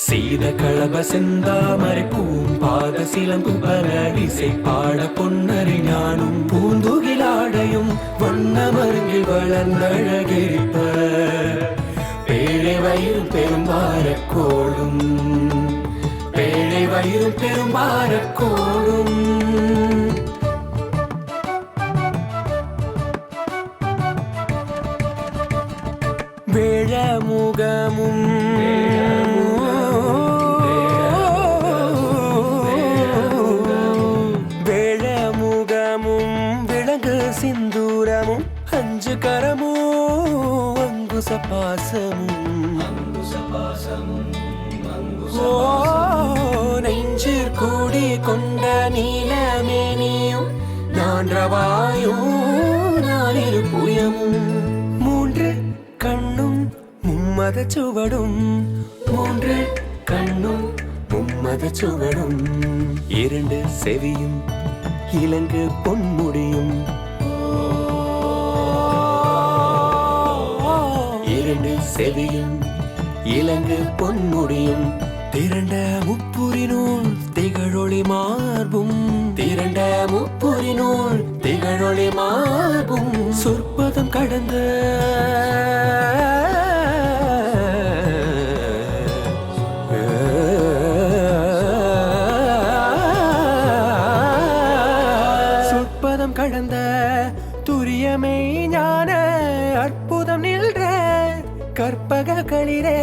சீத களப செந்தாமரை பூம்பாத சிலம்பு பல இசை பாட பொன்னறி ஞானும் பூந்துகிலாடையும் வண்ண மருங்கில் வளர்ந்தழகிரிப்ப பேழை வயிறும் பெரும்பாரக்கோடும் பேழை வயிறும் பெரும்பாரக்கோடும் வேழமுகமும் வேழமுகமும் விளங்கு சிந்தூரமும் அஞ்சு கரமும் அங்குச பாசமும் நெஞ்சிற் கூடி கொண்ட நீலமேனியும் நான்றவாயும் நாளிரு புயமும் மூன்று கண்ணும் மும்மத சுவடும் மூன்று கண்ணும் மும்மத சுவடும் இரண்டு செவியும் இலங்கு பொன்முடியும் இரண்டு செவியும் இலங்கு பொன்முடியும் திரண்ட முப்புரினூல் திகழொளி மார்பும் திரண்ட முப்புரினூல் திகழொளி மார்பும் சொற்பதம் கடந்த சொற்பதம் கடந்த துரியமை ஞான அற்புதம் நின்ற கற்பக களிரே